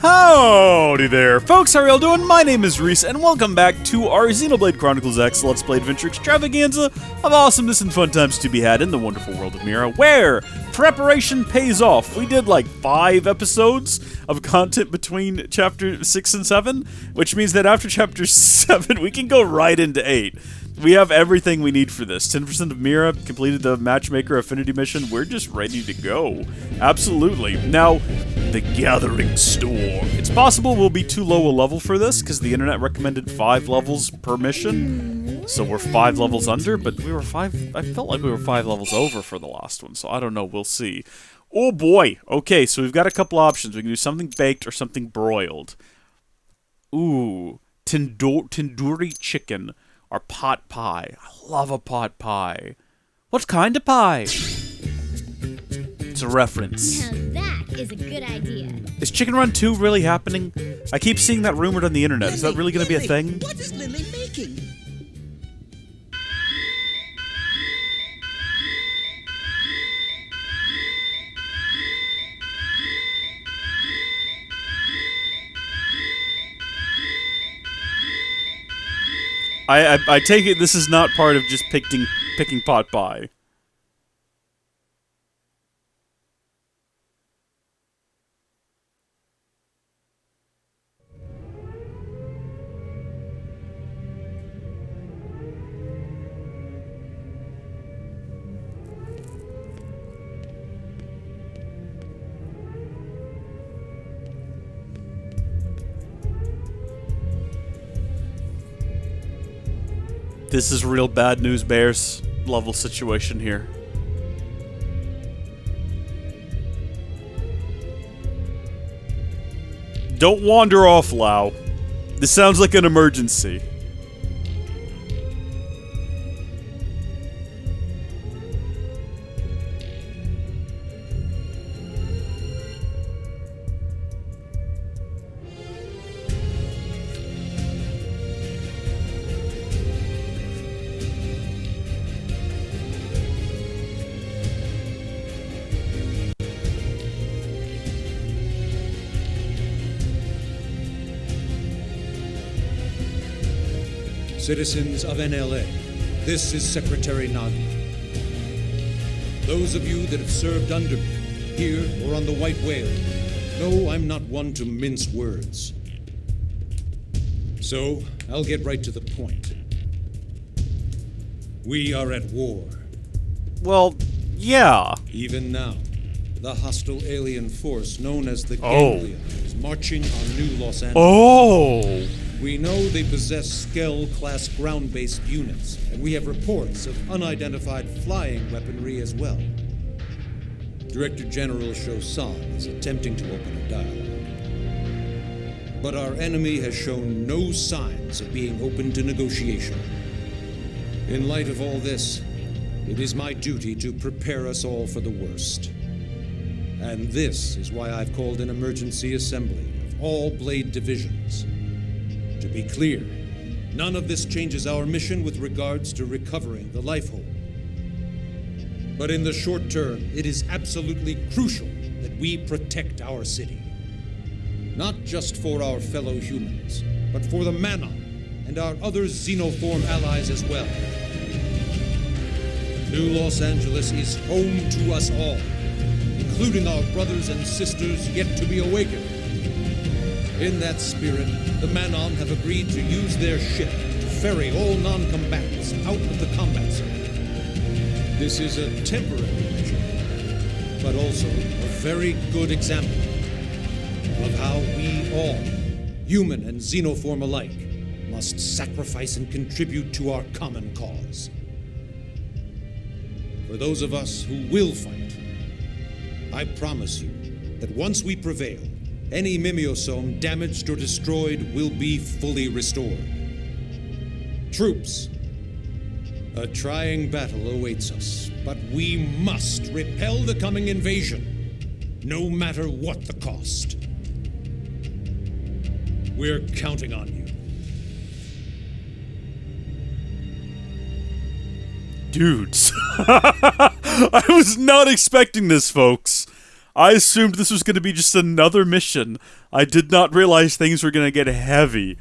Howdy there, folks, how are y'all doing? My name is Reese, and welcome back to our XENOBLADE Chronicles X Let's Play Adventure Extravaganza of awesomeness and fun times to be had in the wonderful world of Mira, where preparation pays off. We did like 5 episodes of content between Chapter 6 and 7, which means that after Chapter 7, we can go right into 8. We have everything we need for this. 10% of Mira completed the Matchmaker Affinity mission. We're just ready to go. Absolutely. Now, the Gathering Storm. It's possible we'll be too low a level for this, because the internet recommended 5 levels per mission. So we're 5 levels under, but we were 5... I felt like we were 5 levels over for the last one, so I don't know. We'll see. Oh boy! Okay, so we've got a couple options. We can do something baked or something broiled. Ooh. Tandoori chicken. Or pot pie. I love a pot pie. What kind of pie? It's a reference. Now that is a good idea. Is Chicken Run 2 really happening? I keep seeing that rumored on the internet. Is that really going to be a thing? What is Lily making? I take it this is not part of just picking pot pie. This is real bad news bears level situation here. Don't wander off, Lau. This sounds like an emergency. Citizens of NLA, this is Secretary Nagi. Those of you that have served under me, here or on the White Whale, know I'm not one to mince words. So, I'll get right to the point. We are at war. Well, yeah. Even now, the hostile alien force known as the Ganglion is marching on New Los Angeles. Oh! We know they possess Skell-class ground-based units, and we have reports of unidentified flying weaponry as well. Director General Shosan is attempting to open a dialogue. But our enemy has shown no signs of being open to negotiation. In light of all this, it is my duty to prepare us all for the worst. And this is why I've called an emergency assembly of all Blade divisions. To be clear, none of this changes our mission with regards to recovering the Lifehold. But in the short term, it is absolutely crucial that we protect our city. Not just for our fellow humans, but for the Manon and our other xenoform allies as well. New Los Angeles is home to us all, including our brothers and sisters yet to be awakened. In that spirit, the Manon have agreed to use their ship to ferry all non-combatants out of the combat zone. This is a temporary measure, but also a very good example of how we all, human and xenoform alike, must sacrifice and contribute to our common cause. For those of us who will fight, I promise you that once we prevail, any mimeosome damaged or destroyed will be fully restored. Troops, a trying battle awaits us, but we must repel the coming invasion, no matter what the cost. We're counting on you. Dudes. I was not expecting this, folks. I assumed this was going to be just another mission. I did not realize things were going to get heavy.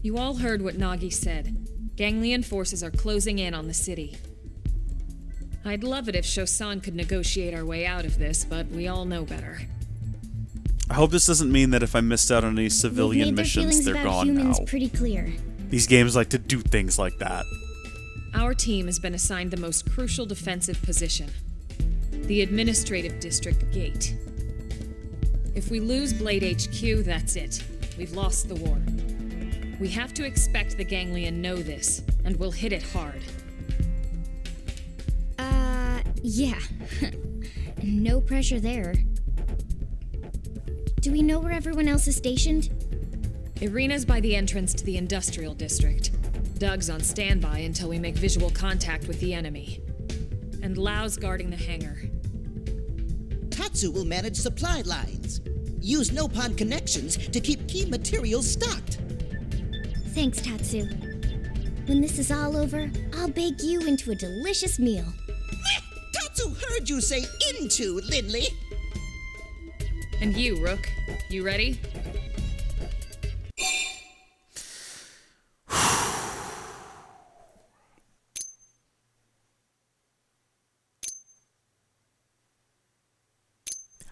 You all heard what Nagi said. Ganglion forces are closing in on the city. I'd love it if Shosan could negotiate our way out of this, but we all know better. I hope this doesn't mean that if I missed out on any civilian missions, they're gone now. Pretty clear. These games like to do things like that. Our team has been assigned the most crucial defensive position, the Administrative District Gate. If we lose Blade HQ, that's it. We've lost the war. We have to expect the Ganglion know this, and we'll hit it hard. Yeah. No pressure there. Do we know where everyone else is stationed? Irina's by the entrance to the Industrial District. Doug's on standby until we make visual contact with the enemy. And Lau's guarding the hangar. Tatsu will manage supply lines. Use no-pond connections to keep key materials stocked. Thanks, Tatsu. When this is all over, I'll bake you into a delicious meal. Tatsu heard you say into, Lindley. And you, Rook. You ready?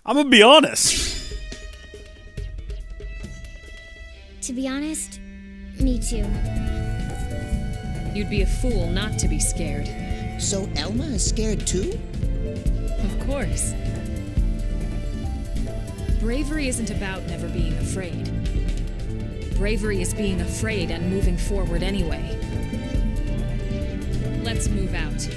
I'm gonna be honest. To be honest, me too. You'd be a fool not to be scared. So Elma is scared too? Of course. Bravery isn't about never being afraid. Bravery is being afraid and moving forward anyway. Let's move out.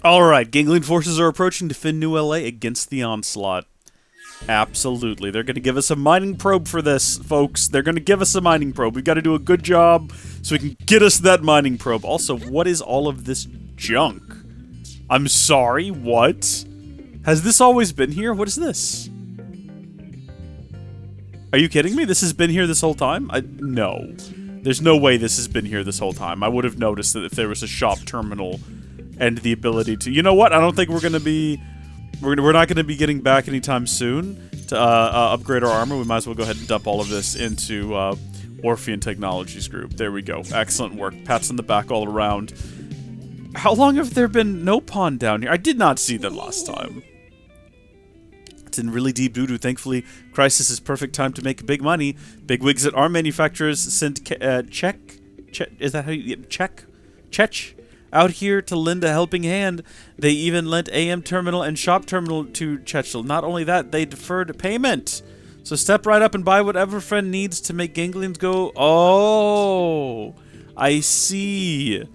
Alright, Ganglion forces are approaching to defend New LA against the onslaught. Absolutely. They're going to give us a mining probe for this, folks. They're going to give us a mining probe. We've got to do a good job so we can get us that mining probe. Also, what is all of this junk? I'm sorry, what? Has this always been here? What is this? Are you kidding me? This has been here this whole time? No. There's no way this has been here this whole time. I would have noticed that if there was a shop terminal and the ability to... You know what? I don't think we're going to be... We're not going to be getting back anytime soon to upgrade our armor. We might as well go ahead and dump all of this into Orphean Technologies Group. There we go. Excellent work. Pats on the back all around. How long have there been no pawn down here? I did not see them last time. It's in really deep doo-doo. Thankfully, crisis is perfect time to make big money. Big wigs at arm manufacturers sent Czech out here to lend a helping hand. They even lent AM terminal and shop terminal to Chechel. Not only that, they deferred payment. So step right up and buy whatever friend needs to make Ganglions go. Oh, I see.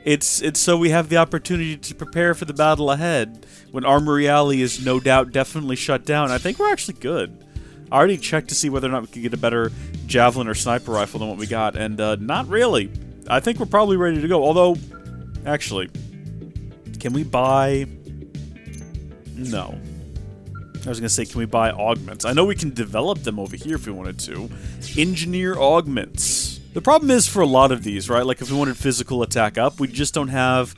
It's so we have the opportunity to prepare for the battle ahead when Armory Alley is no doubt definitely shut down. I think we're actually good. I already checked to see whether or not we could get a better javelin or sniper rifle than what we got, and not really. I think we're probably ready to go, although... Actually, can we buy... No. I was going to say, can we buy augments? I know we can develop them over here if we wanted to. Engineer augments. The problem is for a lot of these, right? Like if we wanted physical attack up, we just don't have...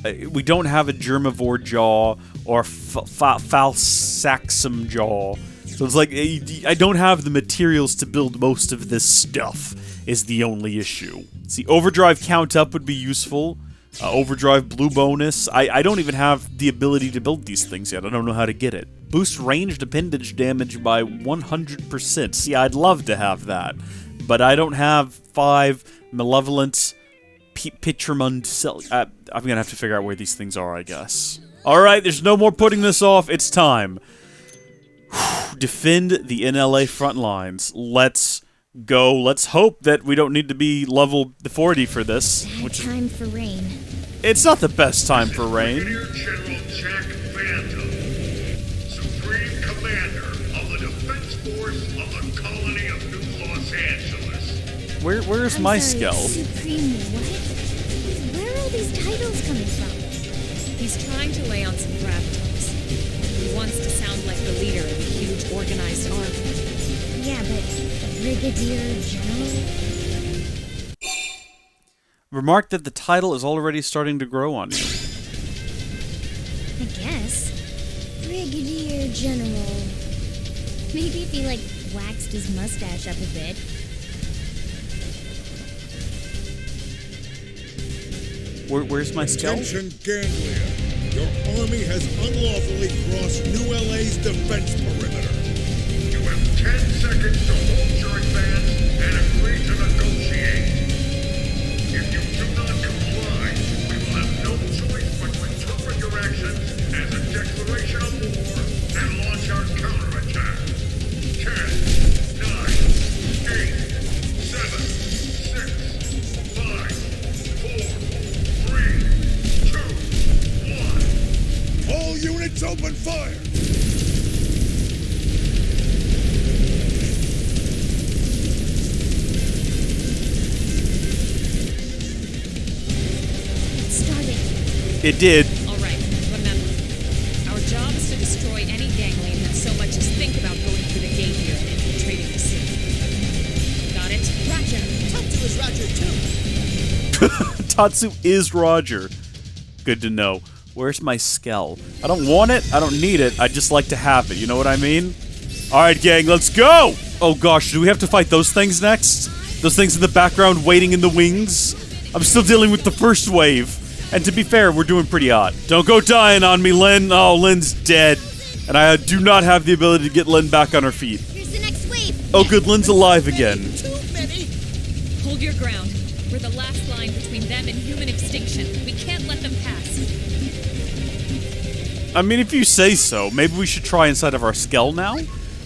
We don't have a Germivore jaw or Falsaxum jaw. So it's like, I don't have the materials to build most of this stuff, is the only issue. See, overdrive count up would be useful. Overdrive blue bonus. I don't even have the ability to build these things yet. I don't know how to get it. Boost ranged appendage damage by 100%. See, I'd love to have that. But I don't have 5 malevolent Pitchermund cell. I'm gonna have to figure out where these things are, I guess. Alright, there's no more putting this off. It's time. Defend the NLA front lines. Let's go. Let's hope that we don't need to be level 40 for this. Bad time for rain. It's not the best time for rain. Brigadier General Jack Phantom, Supreme Commander of the Defense Force of the Colony of New Los Angeles. Where's I'm my sorry, skull? Supreme what? Where are all these titles coming from? He's trying to lay on some gravitas. He wants to sound like the leader of a huge organized army. Yeah, but Brigadier General? Remark that the title is already starting to grow on you. I guess. Brigadier General. Maybe if he, like, waxed his mustache up a bit. Where's my skull? Attention, Ganglion. Your army has unlawfully crossed New LA's defense perimeter. You have 10 seconds to hold your advance and agree to negotiate. If you do not comply, we will have no choice but to interpret your actions as a declaration of war and launch our counterattack. 10, 9, 8, 7, 6, 5, 4, 3, 2, 1. All units open fire! It started. It did. All right, remember. Our job is to destroy any Ganglion that so much as think about going through the gate here and infiltrating the city. Got it? Roger. Tatsu is Roger, too. Tatsu is Roger. Good to know. Where's my skull? I don't want it. I don't need it. I just like to have it. You know what I mean? Alright, gang, let's go! Oh gosh, do we have to fight those things next? Those things in the background waiting in the wings? I'm still dealing with the first wave. And to be fair, we're doing pretty odd. Don't go dying on me, Lynn. Oh, Lynn's dead. And I do not have the ability to get Lynn back on her feet. Here's the next wave. Oh good, Lynn's alive again. Too many. Hold your ground. We're the last line between them and human extinction. We can't let them pass. I mean, if you say so, maybe we should try inside of our skull now?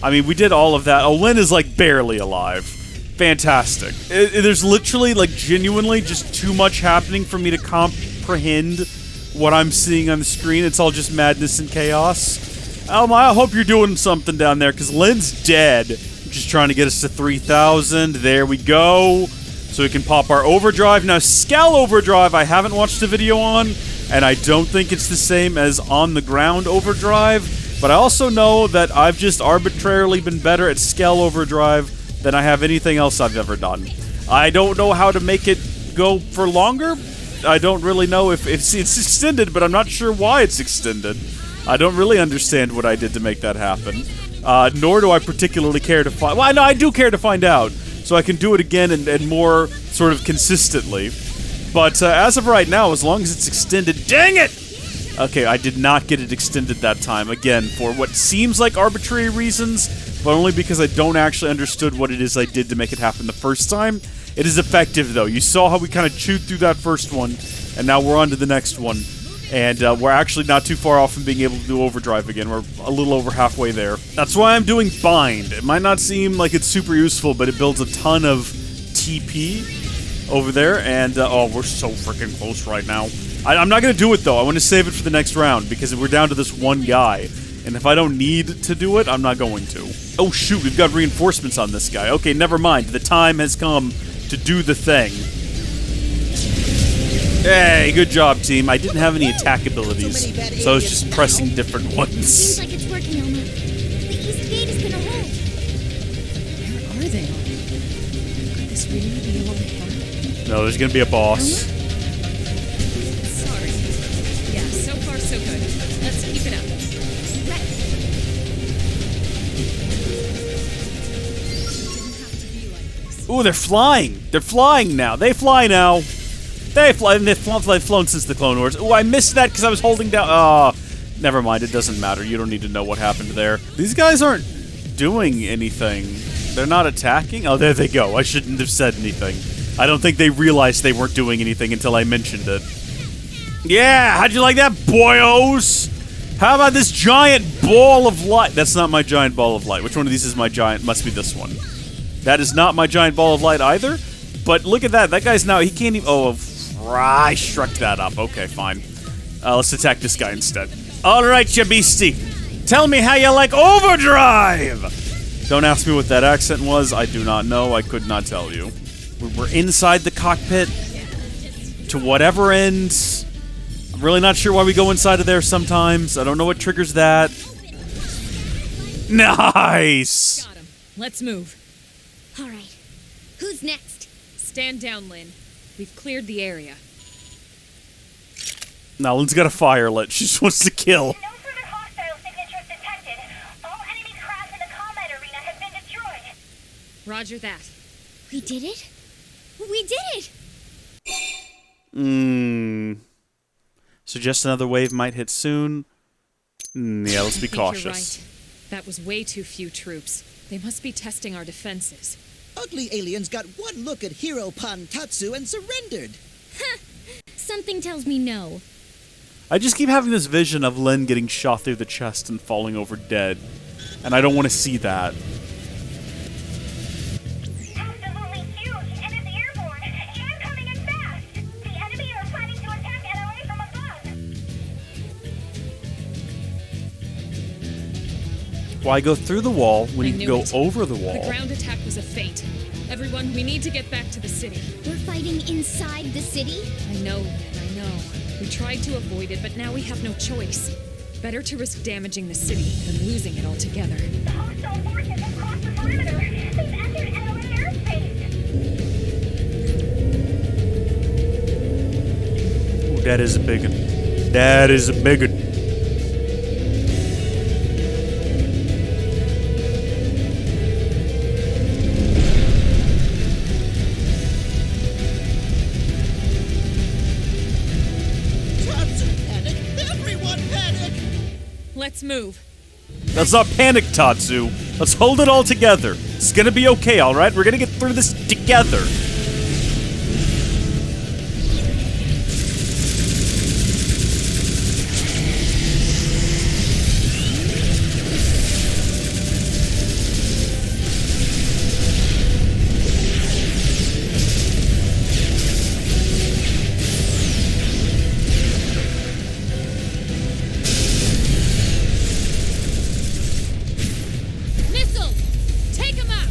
I mean, we did all of that. Oh, Lynn is, like, barely alive. Fantastic. There's literally, like, genuinely just too much happening for me to comprehend what I'm seeing on the screen. It's all just madness and chaos. Alma, I hope you're doing something down there, because Lynn's dead. I'm just trying to get us to 3,000. There we go. So we can pop our overdrive. Now, Skull Overdrive, I haven't watched a video on, and I don't think it's the same as On the Ground Overdrive. But I also know that I've just arbitrarily been better at Skull Overdrive than I have anything else I've ever done. I don't know how to make it go for longer. I don't really know if it's extended, but I'm not sure why it's extended. I don't really understand what I did to make that happen. Nor do I particularly care to find... Well, no, I do care to find out, so I can do it again and more sort of consistently. But as of right now, as long as it's extended... Dang it! Okay, I did not get it extended that time, again, for what seems like arbitrary reasons, but only because I don't actually understood what it is I did to make it happen the first time. It is effective, though. You saw how we kind of chewed through that first one, and now we're on to the next one. And we're actually not too far off from being able to do overdrive again. We're a little over halfway there. That's why I'm doing bind. It might not seem like it's super useful, but it builds a ton of TP over there, and oh, we're so freaking close right now. I'm not going to do it, though. I want to save it for the next round, because we're down to this one guy. And if I don't need to do it, I'm not going to. Oh, shoot, we've got reinforcements on this guy. Okay, never mind. The time has come to do the thing. Hey, good job, team. I didn't have any attack abilities, so I was just pressing different ones. Seems like it's working, Elma. The east gate is gonna hold. Where are they all? Could this really be all they have? No, there's going to be a boss. Sorry. Yeah, so far so good. Let's keep it up. Right. Didn't have to be like this. Ooh, they're flying. They're flying now. They fly now. They've flown since the Clone Wars. Ooh, I missed that because I was holding down... Oh, never mind. It doesn't matter. You don't need to know what happened there. These guys aren't doing anything. They're not attacking? Oh, there they go. I shouldn't have said anything. I don't think they realized they weren't doing anything until I mentioned it. Yeah, how'd you like that, boyos? How about this giant ball of light? That's not my giant ball of light. Which one of these is my giant? Must be this one. That is not my giant ball of light either. But look at that. That guy's now... He can't even... Oh, I struck that up. Okay, fine. Let's attack this guy instead. Alright, you beastie. Tell me how you like overdrive! Don't ask me what that accent was. I do not know. I could not tell you. We're inside the cockpit. To whatever end. I'm really not sure why we go inside of there sometimes. I don't know what triggers that. Nice! Got him. Let's move. All right. Who's next? Stand down, Lynn. We've cleared the area. Now Lynn's got a fire lit. She just wants to kill. No further hostile signatures detected. All enemy craft in the combat arena have been destroyed. Roger that. We did it? We did it! Suggest another wave might hit soon. Yeah, let's be I think cautious. You're right. That was way too few troops. They must be testing our defenses. Ugly aliens got one look at Hero Team Tatsu and surrendered. Something tells me no. I just keep having this vision of Lynn getting shot through the chest and falling over dead. And I don't want to see that. Absolutely huge and is airborne and coming in fast. The enemy are planning to attack LA from above. Why go through the wall when I you can knew go it. over the The wall? ground attack was a feint. Everyone, we need to get back to the city. We're fighting inside the city? I know. We tried to avoid it, but now we have no choice. Better to risk damaging the city than losing it altogether. The hostile forces have crossed the perimeter. They've entered LA airspace. Ooh, that is a big one. That is a big one. Tatsu panic! Everyone panic! Let's move. Let's not panic, Tatsu. Let's hold it all together. It's gonna be okay, alright? We're gonna get through this together. Missiles! Take them out!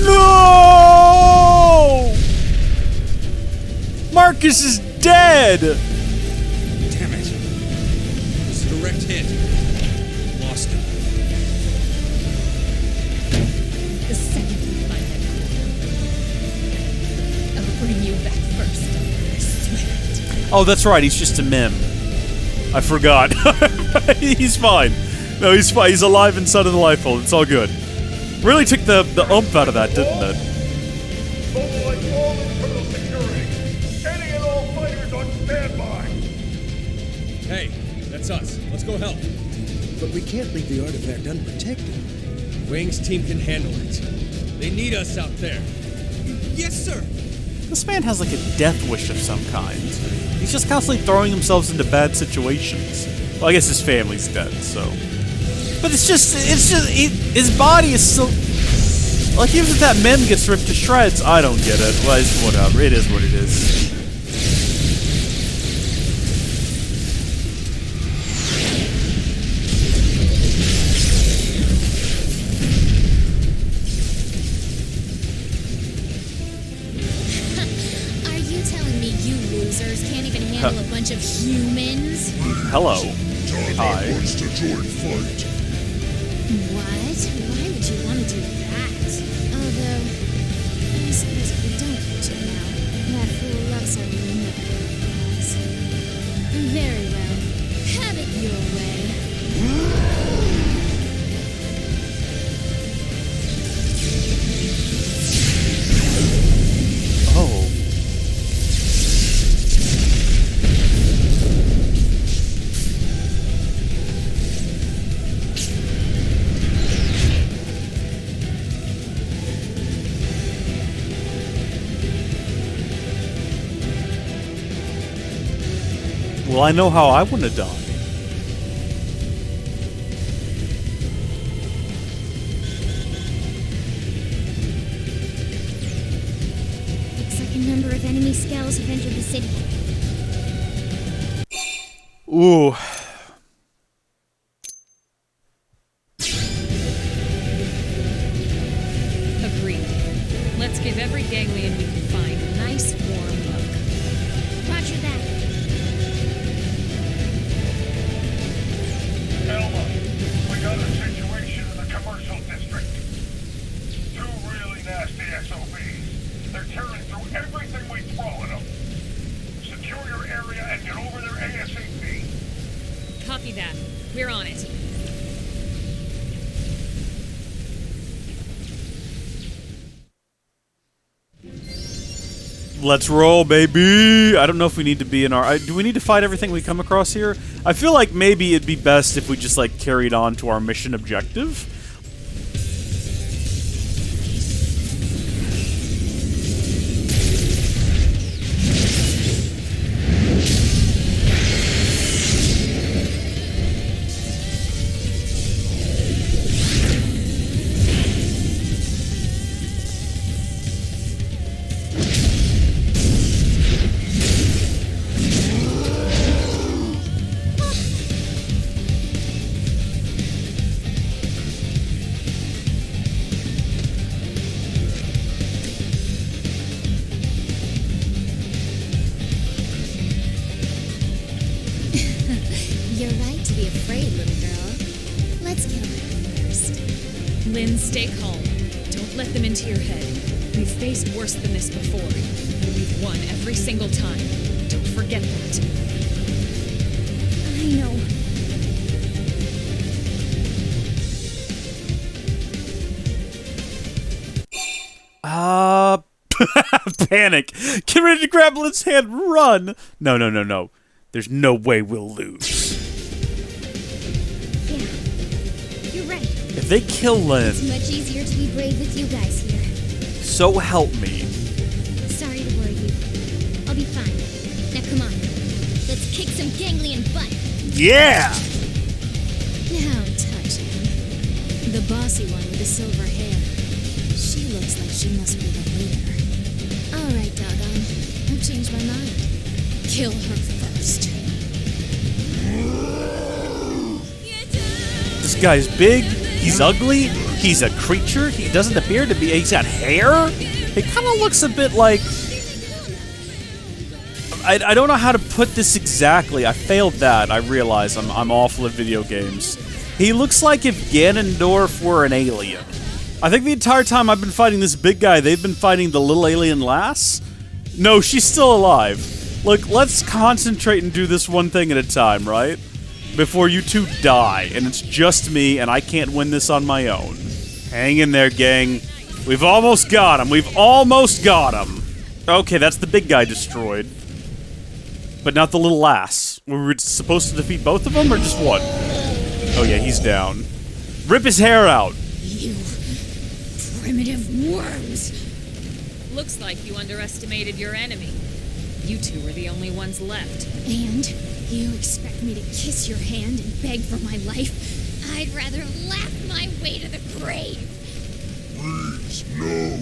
No! Marcus is dead! Damn it. It's a direct hit. Lost him. The second we find that core, I'll bring you back first. I swear it. Oh, that's right, he's just a meme. I forgot. He's fine. No, he's fine. He's alive inside of the life hole. It's all good. Really took the oomph out of that, didn't it? Mobilize all internal security. Any and all fighters on standby. Hey, that's us. Let's go help. But we can't leave the artifact unprotected. Wing's team can handle it. They need us out there. Yes, sir. This man has like a death wish of some kind. He's just constantly throwing himself into bad situations. Well, I guess his family's dead, so. But his body is so. Like, even if that mem gets ripped to shreds, I don't get it. Well, it's whatever. It is what it is. Are you telling me you losers can't even handle a bunch of humans? Hello. Hi. Wants to join fight. What? Why would you want to do that? Although, I suppose if we don't catch it now, that fool loves our limit clause. Very well. Have it your way. Oh. Well, I know how I want to die. Looks like a number of enemy scales have entered the city. Ooh. Agreed. Let's give every Ganglion we can find a nice warm hug. Roger that. Elma, we got a situation in the commercial district. Two really nasty SOBs. They're tearing through everything we throw at them. Secure your area and get over there ASAP. Copy that. We're on it. Let's roll, baby! I don't know if we need to be in our... do we need to fight everything we come across here? I feel like maybe it'd be best if we just, like, carried on to our mission objective. You're right to be afraid, little girl. Let's kill them first. Lynn, stay calm. Don't let them into your head. We've faced worse than this before. We've won every single time. Don't forget that. I know. Panic! Get ready to grab Lynn's hand, run! No, no, no, no. There's no way we'll lose. Yeah. You're right. If they kill Lynn, It's much easier to be brave with you guys here. so help me. Sorry to worry you. I'll be fine. Now come on. Let's kick some ganglion butt. Yeah! Now touch him. The bossy one with the silver hair. She looks like she must be the leader. Alright, doggone. I've changed my mind. Kill her first. This guy's big, he's ugly, he's a creature, he doesn't appear to be... He's got hair? It kind of looks a bit like... I don't know how to put this exactly. I failed that. I realize I'm awful at video games. He looks like if Ganondorf were an alien. I think the entire time I've been fighting this big guy, they've been fighting the little alien lass. No, she's still alive. Look, let's concentrate and do this one thing at a time, right? Before you two die, and it's just me, and I can't win this on my own. Hang in there, gang. We've almost got him. We've almost got him. Okay, that's the big guy destroyed. But not the little lass. We were supposed to defeat both of them, or just one? Oh yeah, he's down. Rip his hair out. You primitive worms. Looks like you underestimated your enemy. You two are the only ones left. And you expect me to kiss your hand and beg for my life? I'd rather laugh my way to the grave. Please, no.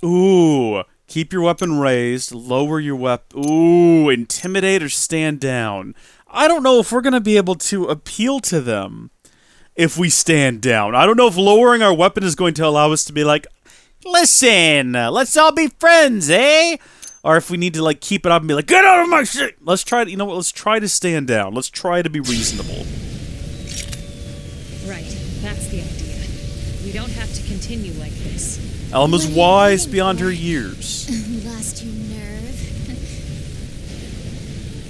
Ooh. Keep your weapon raised. Lower your weapon. Ooh. Intimidate or stand down. I don't know if we're going to be able to appeal to them if we stand down. I don't know if lowering our weapon is going to allow us to be like, listen, let's all be friends, eh? Or if we need to, like, keep it up and be like, get out of my shit! Let's try to, you know what, let's try to stand down. Let's try to be reasonable. Right, that's the idea. We don't have to continue like this. Elma's What are you wise waiting beyond for? her years. Lost your nerve.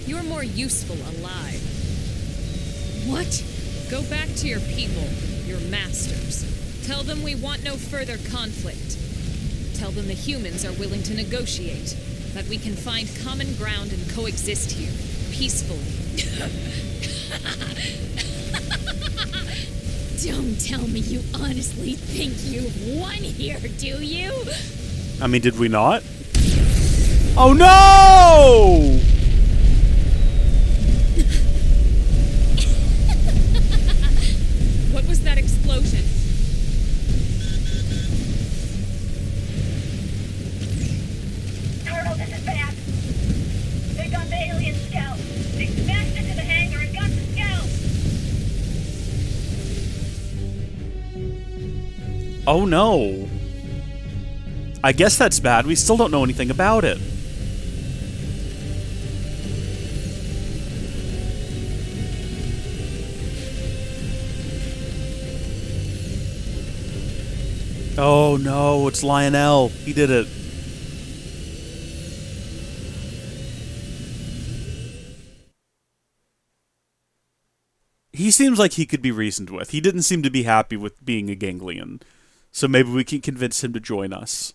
You're more useful alive. What? Go back to your people, your masters. Tell them we want no further conflict. Tell them the humans are willing to negotiate, that we can find common ground and coexist here, peacefully. Don't tell me you honestly think you've won here, do you? I mean, did we not? Oh no! What was that explosion? Colonel, this is bad. They got the alien scouts Oh no. I guess that's bad. We still don't know anything about it. Oh no, it's Lionel. He did it. He seems like he could be reasoned with. He didn't seem to be happy with being a Ganglion. So maybe we can convince him to join us.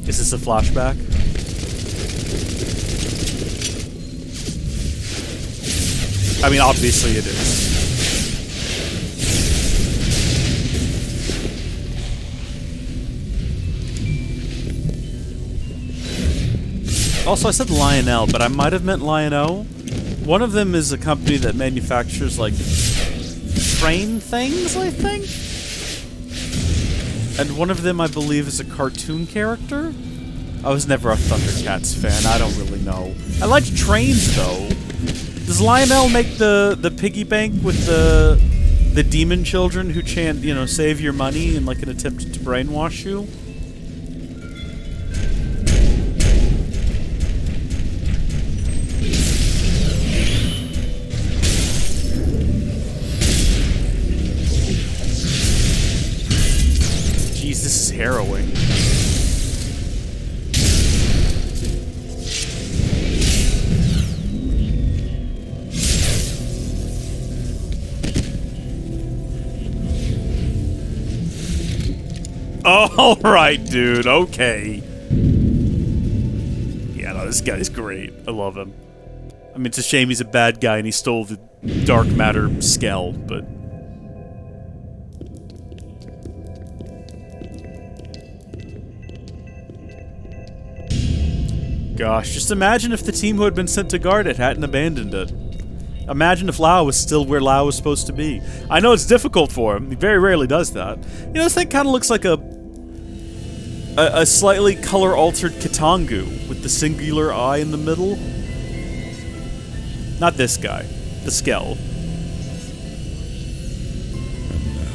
Is this a flashback? I mean, obviously it is. Also, I said Lionel, but I might have meant Lion-O. One of them is a company that manufactures, like, train things, I think? And one of them, I believe, is a cartoon character? I was never a Thundercats fan, I don't really know. I liked trains, though. Does Lionel make the piggy bank with the demon children who chant, you know, save your money in, like, an attempt to brainwash you? This is harrowing. All right, dude. Okay. Yeah, no, this guy's great. I love him. I mean, it's a shame he's a bad guy and he stole the dark matter skull, but... Gosh, just imagine if the team who had been sent to guard it hadn't abandoned it. Imagine if Lau was still where Lau was supposed to be. I know it's difficult for him. He very rarely does that. You know, this thing kind of looks like a slightly color-altered Katangu with the singular eye in the middle. Not this guy. The Skell. And now,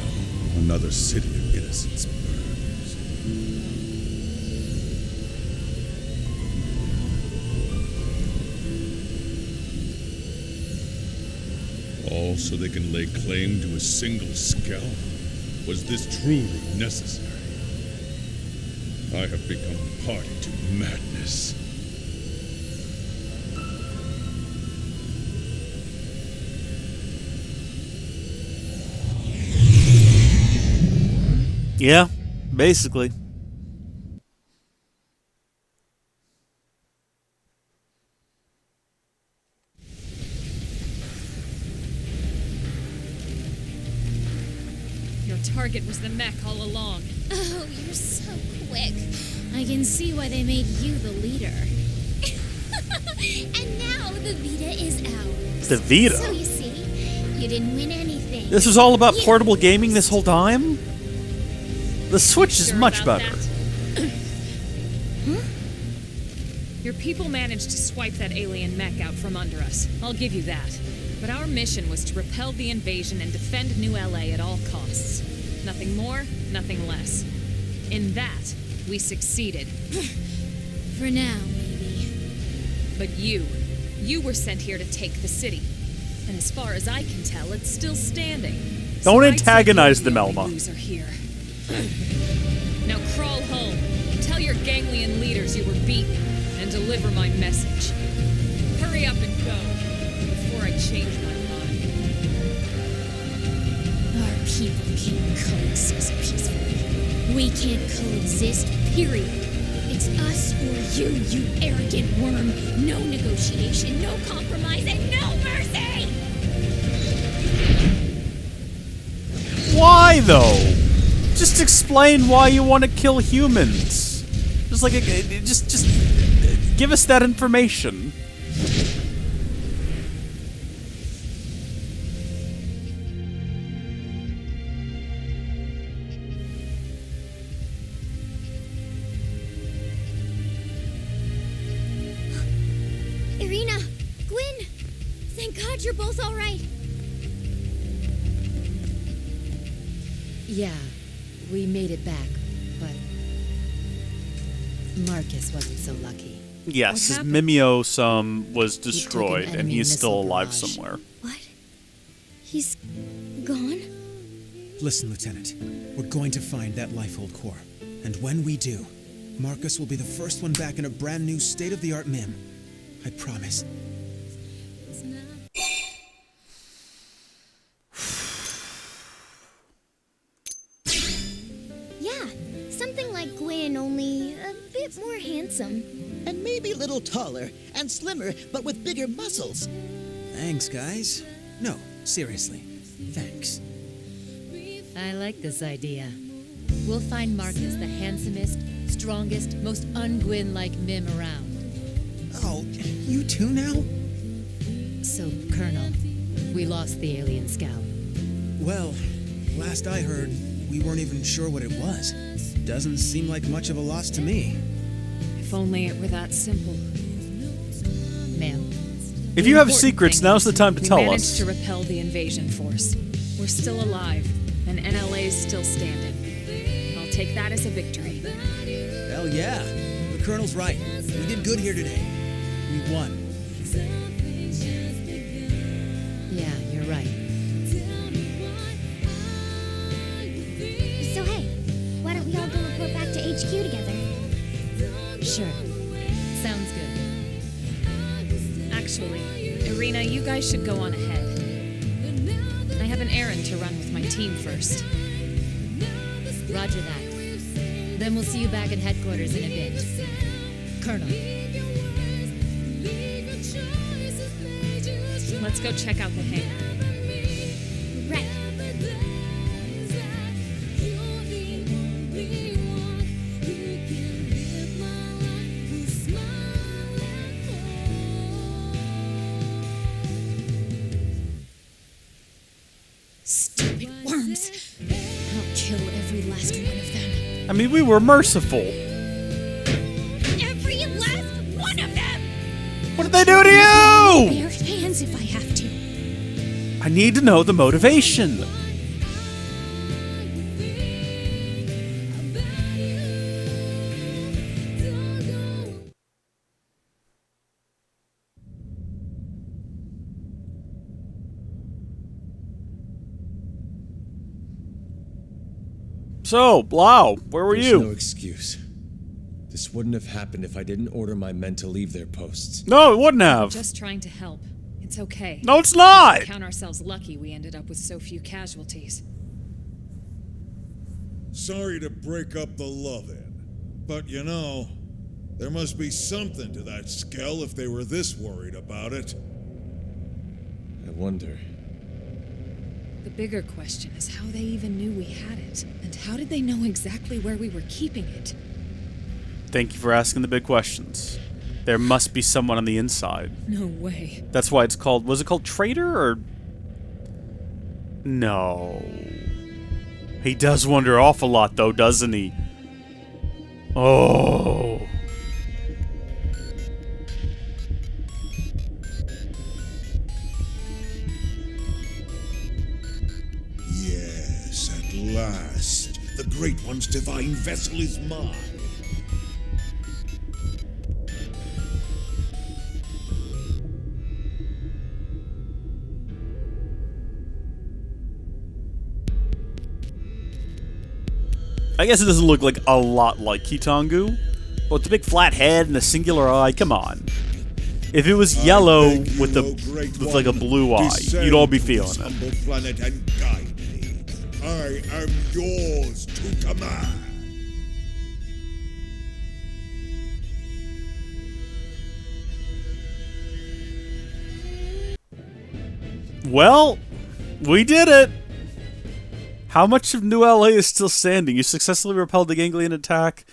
another city of innocence burns. All so they can lay claim to a single skull? Was this truly necessary? I have become party to madness. Yeah, basically. Your target was the mech all along. Oh, you're so quick. I can see why they made you the leader. And now the Vita is ours. The Vita? So you see, you didn't win anything. This was all about portable gaming this whole time? The Switch is Sure much about better. that? Huh? Your people managed to swipe that alien mech out from under us. I'll give you that. But our mission was to repel the invasion and defend New LA at all costs. Nothing more, nothing less. In that, we succeeded. For now, maybe. But you were sent here to take the city. And as far as I can tell, it's still standing. Don't I'd say antagonize you're them, only Elma. loser here. Now crawl home. Tell your Ganglion leaders you were beaten, and deliver my message. Hurry up and go, before I change my mind. Our people can't coexist peacefully. We can't coexist, period. It's us or you arrogant worm. No negotiation, no compromise, and no mercy! Why, though? Just explain why you want to kill humans. Just like, just give us that information. Irina, Gwyn, thank God you're both all right. Yeah, we made it back, but Marcus wasn't so lucky. Yes, his happened? Mimeo was took an destroyed, and enemy he's still missile alive barrage. somewhere. What? He's gone? Listen, Lieutenant. We're going to find that Lifehold core. And when we do, Marcus will be the first one back in a brand new state-of-the-art MIM. I promise. Yeah, something like Gwyn, only a bit more handsome. And maybe a little taller and slimmer, but with bigger muscles. Thanks, guys. No, seriously. Thanks. I like this idea. We'll find Marcus the handsomest, strongest, most un-Gwyn-like Mim around. Oh, you too now? So, Colonel, we lost the alien scout. Well, last I heard, we weren't even sure what it was. Doesn't seem like much of a loss to me. If only it were that simple. Ma'am, If you have Important secrets, thing now's the is time to we tell managed us. to repel the invasion force. We're still alive, and NLA's still standing. I'll take that as a victory. Hell yeah. The Colonel's right. We did good here today. We won. yeah, you're right. So hey, why don't we all go report back to HQ together? Sure. Sounds good. Actually, Irina, you guys should go on ahead. I have an errand to run with my team first. Roger that. Then we'll see you back at headquarters in a bit. Colonel, Let's go check out the hangar. Right. Stupid worms! I'll kill every last one of them. I mean, we were merciful. Every last one of them! What did they do to you? Bare hands if I have to. I need to know the motivation. So, Blau, where were There's you? no excuse. This wouldn't have happened if I didn't order my men to leave their posts. No, it wouldn't have. Just trying to help. It's okay. No, it's not. Count ourselves lucky we ended up with so few casualties. Sorry to break up the love-in, but you know, there must be something to that skell if they were this worried about it. I wonder. The bigger question is how they even knew we had it, and how did they know exactly where we were keeping it? Thank you for asking the big questions. There must be someone on the inside. No way. That's why it's called... Was it called Traitor, or... No. He does wonder an awful lot, though, doesn't he? Oh. Yes, at last. The Great One's divine vessel is mine. I guess it doesn't look like a lot like Kitangu. But with the big flat head and the singular eye, come on. If it was yellow with like a blue eye, you'd all be feeling it. Humble planet and guide me. I am yours to command. Well, we did it. How much of New LA is still standing? You successfully repelled the Ganglion attack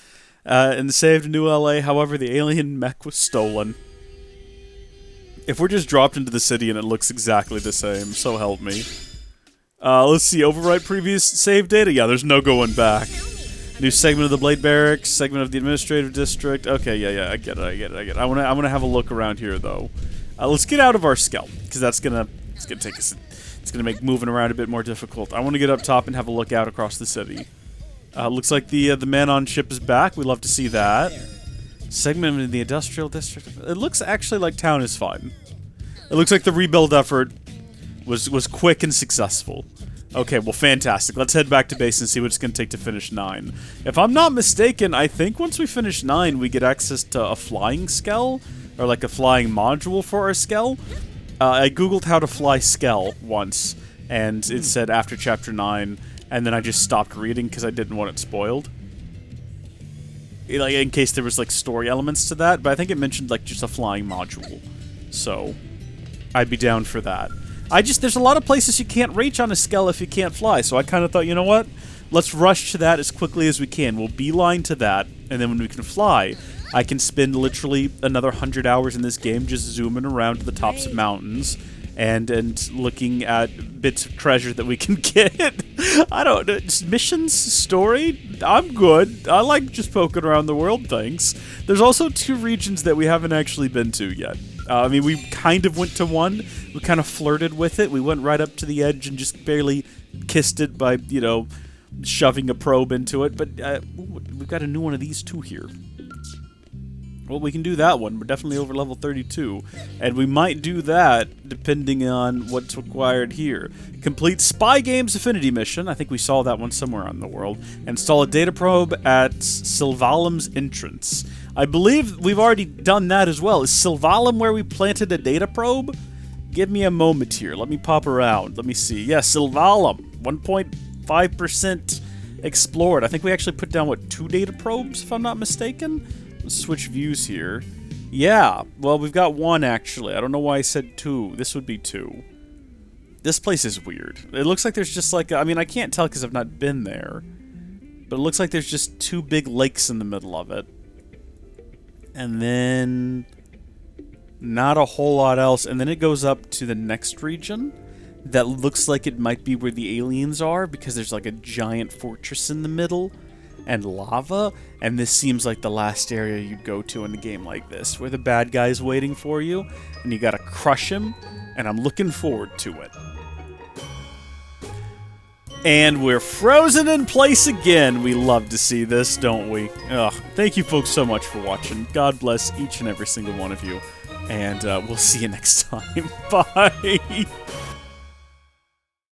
and saved New LA. However, the alien mech was stolen. If we're just dropped into the city and it looks exactly the same, so help me. Let's see, overwrite previous save data? Yeah, there's no going back. New segment of the Blade Barracks, segment of the Administrative District. Okay, yeah, I get it. I want to have a look around here, though. Let's get out of our scalp, because that's going to It's gonna take us. It's gonna make moving around a bit more difficult. I want to get up top and have a look out across the city. Looks like the man on ship is back. We'd love to see that. Segment in the industrial district. It looks actually like town is fine. It looks like the rebuild effort was quick and successful. Okay, well, fantastic. Let's head back to base and see what it's going to take to finish 9. If I'm not mistaken, I think once we finish 9, we get access to a flying skell, or like a flying module for our skell. I googled how to fly skell once, and it said after chapter 9, and then I just stopped reading because I didn't want it spoiled. Like, in case there was, like, story elements to that, but I think it mentioned, like, just a flying module. So, I'd be down for that. There's a lot of places you can't reach on a skell if you can't fly, so I kind of thought, you know what? Let's rush to that as quickly as we can. We'll beeline to that, and then when we can fly, I can spend literally another 100 hours in this game just zooming around to the tops of mountains and looking at bits of treasure that we can get. I don't know, just missions, story, I'm good. I like just poking around the world, thanks. There's also 2 regions that we haven't actually been to yet. I mean, we kind of went to one. We kind of flirted with it. We went right up to the edge and just barely kissed it by, you know, shoving a probe into it. But we've got a new one of these 2 here. Well, we can do that one. We're definitely over level 32. And we might do that depending on what's required here. Complete Spy Games Affinity Mission. I think we saw that one somewhere on the world. Install a data probe at Sylvalim's entrance. I believe we've already done that as well. Is Sylvalim where we planted a data probe? Give me a moment here. Let me pop around. Let me see. Yes, Sylvalim. 1.5% explored. I think we actually put down, what, 2 data probes, if I'm not mistaken? Let's switch views here. Yeah, well, we've got 1, actually. I don't know why I said 2. This would be 2. This place is weird. It looks like there's just like... I mean, I can't tell because I've not been there. But it looks like there's just 2 big lakes in the middle of it. And then... not a whole lot else. And then it goes up to the next region. That looks like it might be where the aliens are, because there's like a giant fortress in the middle. And lava, and this seems like the last area you'd go to in a game like this, where the bad guy's waiting for you, and you gotta crush him, and I'm looking forward to it. And we're frozen in place again. We love to see this, don't we? Ugh. Thank you folks so much for watching. God bless each and every single one of you, and we'll see you next time. Bye!